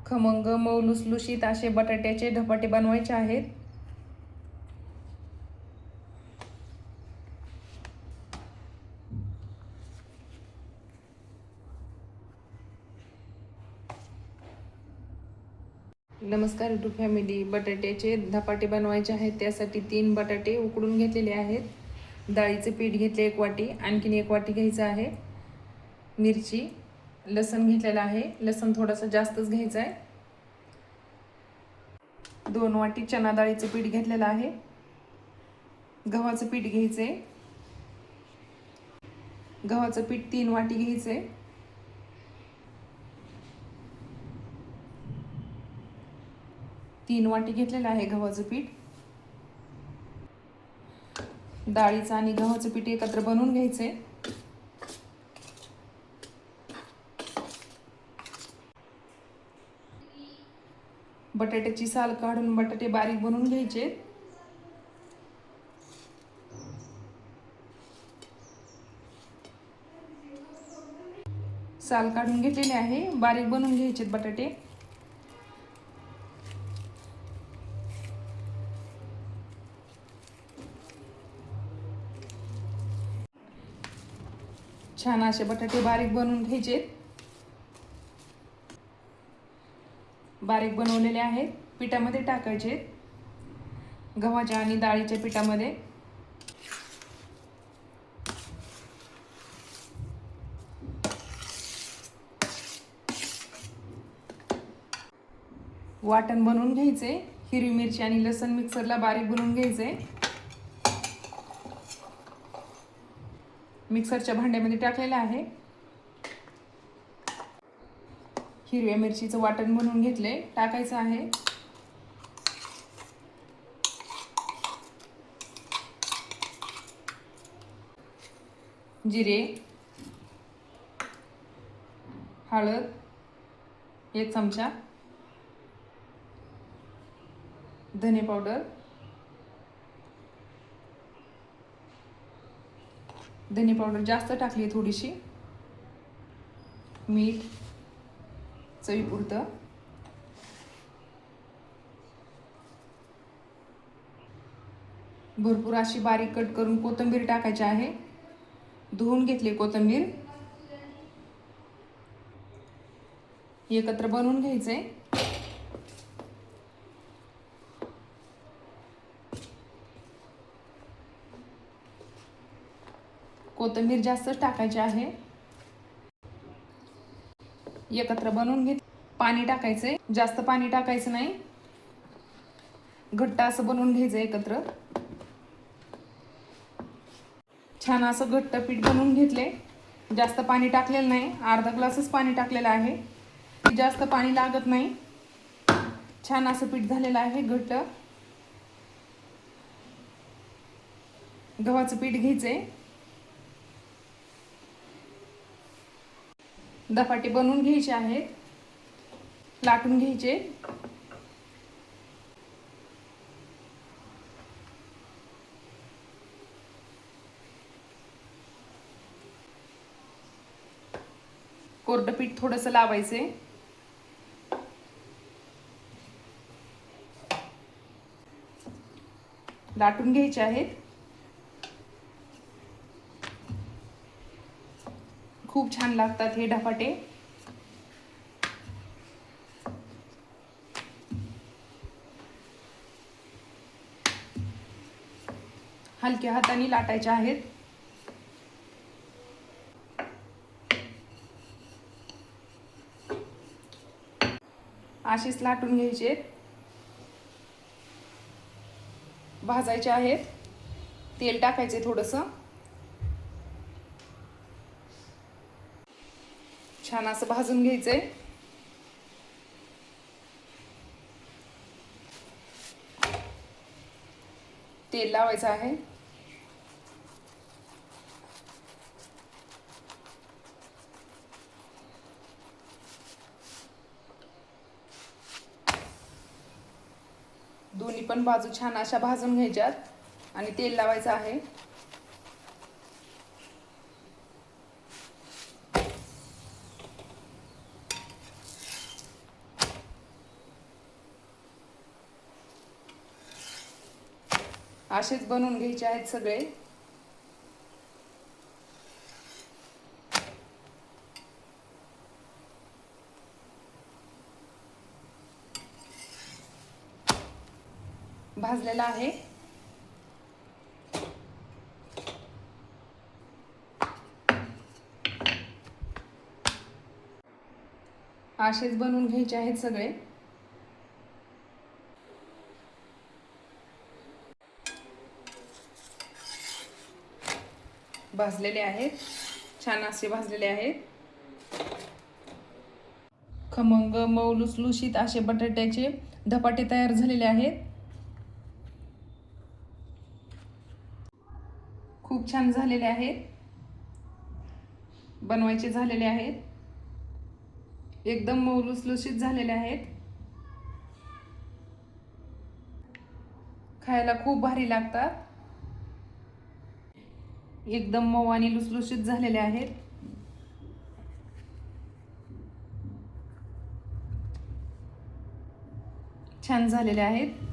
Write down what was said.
खमंग मऊ लुसलुशीत असे बटाट्याचे धपाटे बनवायचे आहेत. नमस्कार यूट्यूब फॅमिली. बटाट्याचे धपाटे बनवायचे आहेत. त्यासाठी 3 बटाटे उकडून घेतलेले आहेत. डाळीचे पीठ घेतले 1 वाटी, आणखीन 1 वाटी घ्यायचं आहे. मिरची, लसण घेतलेला आहे. लसण थोडासा जास्तच घ्यायचा आहे. 2 वाटी चना डाळीचं पीठ घेतलेलं आहे. गव्हाचं पीठ घ्यायचे. गव्हाचं पीठ 3 वाटी घ्यायचे. 3 वाटी घेतलेलं आहे गव्हाचं पीठ. डाळीचं आणि गव्हाचं पीठ एकत्र बनवून घ्यायचे. बटाट्याची साल काढून बटाटे बारीक बनवून घ्यायचे. साल काढून घेतलेले आहे. बारीक बनवून घ्यायचे बटाटे. छान असे बटाटे बारीक बनवून घ्यायचे. बारीक बनवलेले आहेत. पिठामध्ये टाकायचे. गव्हाच्या आणि डाळीच्या पिठामध्ये. वाटण बनवून घ्यायचे. हिरवी मिरची आणि लसण मिक्सरला बारीक बनवून घ्यायचे. मिक्सरच्या भांड्यामध्ये टाकलेलं आहे. हिरव्या मिरचीचं वाटण बनवून घेतले, टाकायचं आहे. जिरे, हळद 1 चमचा, धने पावडर, धने पावडर जास्त टाकली थोडीशी, मीठ चवीपुरतं, भरपूर अशी बारीक कट करून कोथिंबीर टाकायची आहे. धुवून घेतली कोथिंबीर. एकत्र बनवून घ्यायचे. कोथिंबीर जास्तच टाकायची आहे. एकत्र बनवून घेत. पाणी टाकायचे. जास्त पाणी टाकायचं नाही. घट्ट असं बनवून घ्यायचं एकत्र. छान असं घट्ट पीठ बनवून घेतले. जास्त पाणी टाकलेलं नाही. अर्धा ग्लासच पाणी टाकलेलं आहे. जास्त पाणी लागत नाही. छान असं पीठ झालेलं आहे घट्ट. गव्हाचं पीठ घ्यायचे. धपाटे बनवून घ्यायचे आहेत. लाटून घ्यायचे. कोरडं पीठ थोडंसं लावायचे. लाटून घ्यायचे आहेत. खूप छान लागतात हे धपाटे. हलक्या हाताने लाटायचे आहेत. असेच लाटून घ्यायचे. भाजायचे आहेत. तेल टाकायचे थोडंसं. छान असं भाजून घ्यायचंय. तेल लावायचं आहे. दोन्ही पण बाजू छान अशा भाजून घ्यायच्यात आणि तेल लावायचं आहे. असेच बनवून घ्यायचे आहेत सगळे. भाजलेला आहे. असेच बनवून घ्यायचे आहेत सगळे. भाजलेले आहेत, छान असे भाजलेले आहेत. खमंग मऊ लुसलुशीत असे बटाट्याचे धपाटे तयार झालेले आहेत. खूप छान झालेले आहेत, बनवायचे झालेले आहेत. एकदम मऊ लुसलुशीत झालेले आहेत. खायला खूप भारी लागतात. एकदम मऊ आणि लुसलुशीत झालेले आहेत. छान झालेले आहेत.